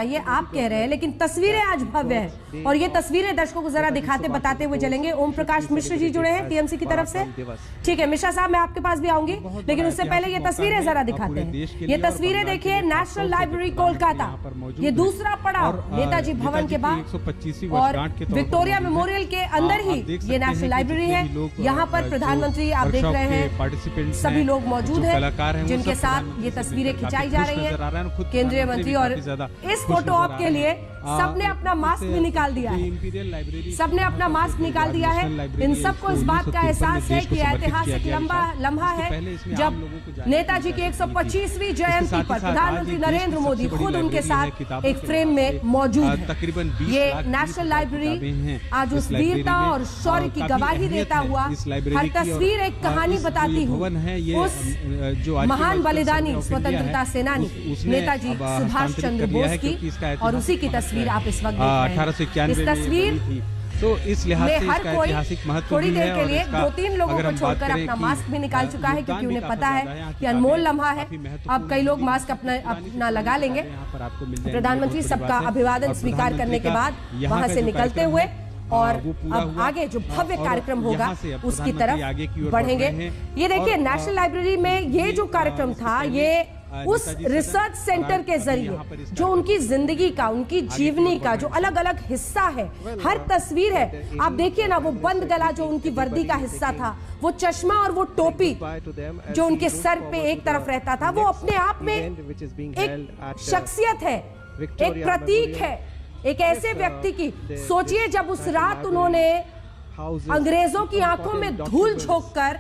ये आप कह रहे हैं, लेकिन तस्वीरें आज भव्य है और ये तस्वीरें दर्शकों को जरा दिखाते बताते हुए चलेंगे। ओम प्रकाश मिश्र जी जुड़े हैं टीएमसी की तरफ से। ठीक है मिश्रा साहब, मैं आपके पास भी आऊंगी, लेकिन उससे पहले ये तस्वीरें जरा दिखाते हैं। ये तस्वीरें देखिए, नेशनल लाइब्रेरी कोलकाता, ये दूसरा पड़ाव नेताजी भवन के बाद और विक्टोरिया मेमोरियल के अंदर ही ये नेशनल लाइब्रेरी है। यहाँ पर प्रधानमंत्री आप देख रहे हैं, सभी लोग मौजूद हैं जिनके साथ ये तस्वीरें खिंचाई जा रही है। केंद्रीय मंत्री और इस फोटो ऑप के लिए सबने अपना मास्क भी निकाल दिया है, सबने अपना मास्क निकाल दिया है। इन सबको इस बात का एहसास है कि ऐतिहासिक लम्हा है जब नेताजी की 125वीं जयंती पर प्रधानमंत्री नरेंद्र मोदी खुद उनके साथ एक फ्रेम में मौजूद है। ये नेशनल लाइब्रेरी आज उस वीरता और शौर्य की गवाही देता हुआ हर तस्वीर एक कहानी बताती है उस महान बलिदानी स्वतंत्रता सेनानी नेताजी सुभाष चंद्र बोस की, और उसी की तस्वीर आप इस वक्त देख रहे हैं। इस तस्वीर तो इस लिहाज से हर इसका कोई ऐतिहासिक महत्व थोड़ी भी है। देर के लिए 2-3 लोगों को छोड़कर अपना मास्क भी निकाल चुका है, क्योंकि उन्हें पता है कि अनमोल लम्हा है। अब कई लोग मास्क अपना लगा लेंगे। प्रधानमंत्री सबका अभिवादन स्वीकार करने के बाद वहां से निकलते हुए और अब आगे जो भव्य कार्यक्रम होगा उसकी तरफ बढ़ेंगे। ये देखिए, नेशनल लाइब्रेरी में ये जो कार्यक्रम था, ये उस रिसर्च सेंटर के जरिए जो उनकी जिंदगी का, उनकी जीवनी का जो अलग अलग हिस्सा है, हर तस्वीर है। आप देखिए ना, वो बंद गला जो उनकी वर्दी का हिस्सा था, वो चश्मा और वो टोपी जो उनके सर पे एक तरफ रहता था, वो अपने आप में एक शख्सियत है, एक प्रतीक है एक ऐसे व्यक्ति की। सोचिए, जब उस रात उन्होंने अंग्रेजों की आंखों में धूल झोंककर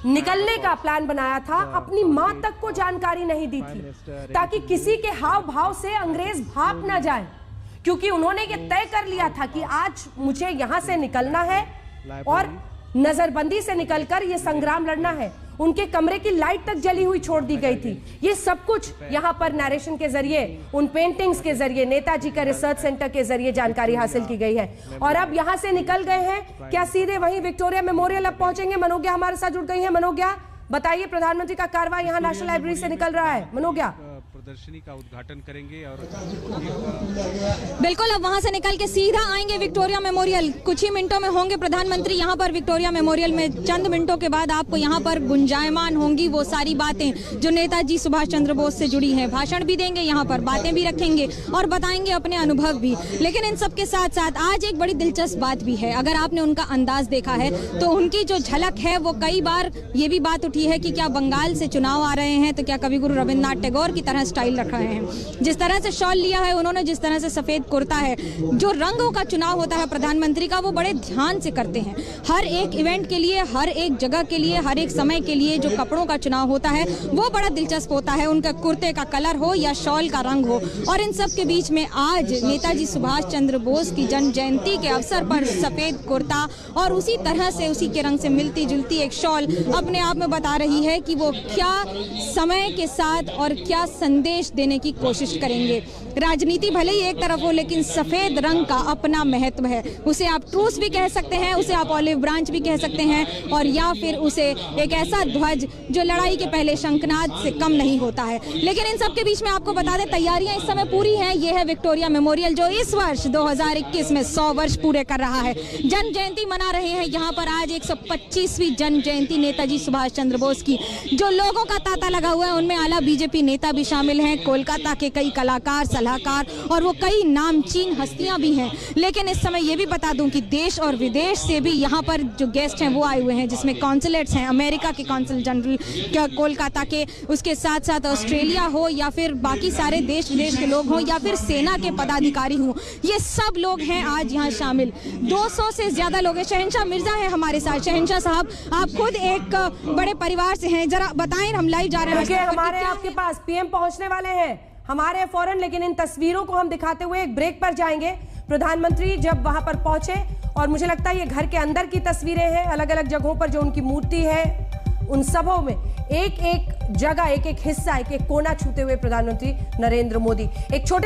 निकलने का प्लान बनाया था, अपनी मां तक को जानकारी नहीं दी थी ताकि किसी के हाव भाव से अंग्रेज भाग ना जाए, क्योंकि उन्होंने ये तय कर लिया था कि आज मुझे यहां से निकलना है और नजरबंदी से निकलकर ये संग्राम लड़ना है। उनके कमरे की लाइट तक जली हुई छोड़ दी गई थी। ये सब कुछ यहाँ पर नरेशन के जरिए, उन पेंटिंग्स के जरिए, नेताजी का रिसर्च सेंटर के जरिए जानकारी हासिल की गई है। और अब यहाँ से निकल गए हैं, क्या सीधे वहीं विक्टोरिया मेमोरियल अब पहुंचेंगे? मनोज्ञा हमारे साथ जुड़ गई है। मनोज्ञा, बताइए, प्रधानमंत्री का कारवां यहाँ नेशनल लाइब्रेरी से निकल रहा है। मनोज्ञा, प्रदर्शनी का उद्घाटन करेंगे और बिल्कुल अब वहां से निकल के सीधा आएंगे विक्टोरिया मेमोरियल। कुछ ही मिनटों में होंगे प्रधानमंत्री यहाँ पर विक्टोरिया मेमोरियल में। चंद मिनटों के बाद आपको यहाँ पर गुंजायमान होंगी वो सारी बातें जो नेताजी सुभाष चंद्र बोस से जुड़ी हैं। भाषण भी देंगे यहाँ पर, बातें भी रखेंगे और बताएंगे अपने अनुभव भी। लेकिन इन सब के साथ साथ आज एक बड़ी दिलचस्प बात भी है। अगर आपने उनका अंदाज देखा है तो उनकी जो झलक है वो कई बार ये भी बात उठी है कि क्या बंगाल से चुनाव आ रहे हैं तो क्या कवि गुरु रविन्द्रनाथ टैगोर की तरह स्टाइल रख रहे हैं। जिस तरह से शॉल लिया है उन्होंने, जिस तरह से सफेद कुर्ता है, जो रंगों का चुनाव होता है प्रधानमंत्री का, वो बड़े ध्यान से करते हैं। हर एक इवेंट के लिए, हर एक जगह के लिए, हर एक समय के लिए जो कपड़ों का चुनाव होता है वो बड़ा दिलचस्प होता है। उनका कुर्ते का कलर हो या शॉल का रंग हो। और इन सब के बीच में आज नेताजी सुभाष चंद्र बोस की जन्म जयंती के अवसर पर सफेद कुर्ता और उसी तरह से, उसी के रंग से मिलती जुलती एक शॉल अपने आप में बता रही है कि वो क्या समय के साथ और क्या संदेश देने की कोशिश करेंगे। राजनीति भले ही एक तरफ हो, लेकिन सफेद रंग का अपना महत्व है। उसे आप ट्रूस भी कह सकते हैं, उसे आप ऑलिव ब्रांच भी कह सकते हैं, और या फिर उसे एक ऐसा ध्वज जो लड़ाई के पहले शंखनाद से कम नहीं होता है। लेकिन इन सब के बीच में आपको बता दें, तैयारियां इस समय पूरी हैं। ये है विक्टोरिया मेमोरियल जो इस वर्ष 2021 में 100 वर्ष पूरे कर रहा है। जन्म जयंती मना रहे हैं यहाँ पर आज 125वीं जन्म जयंती नेताजी सुभाष चंद्र बोस की। जो लोगों का तांता लगा हुआ है उनमें आला बीजेपी नेता भी शामिल हैं, कोलकाता के कई कलाकार, सलाहकार और वो कई नामचीन हस्तियां भी हैं। लेकिन इस समय ये भी बता दूं कि देश और विदेश से भी यहाँ पर जो गेस्ट हैं वो आए हुए हैं, जिसमें कॉन्सुलेट्स हैं, अमेरिका के कॉन्सल जनरल कोलकाता के, उसके साथ साथ ऑस्ट्रेलिया हो या फिर बाकी सारे देश विदेश के लोग हों या फिर सेना के पदाधिकारी हों, ये सब लोग हैं आज यहाँ शामिल। 200 से ज्यादा लोग हैं। शहंशाह मिर्जा है हमारे साथ। शहंशाह साहब, आप खुद एक बड़े परिवार से हैं, जरा बताएं, हम लाइव जा रहे हैं। हमारे आपके पास पीएम पहुंचने वाले हैं हमारे फौरन, लेकिन इन तस्वीरों को हम दिखाते हुए एक ब्रेक पर जाएंगे। प्रधानमंत्री जब वहां पर पहुंचे, और मुझे लगता है ये घर के अंदर की तस्वीरें हैं, अलग अलग जगहों पर जो उनकी मूर्ति है, उन सबों में एक एक जगह, एक एक हिस्सा, एक एक कोना छूते हुए प्रधानमंत्री नरेंद्र मोदी। एक छोटे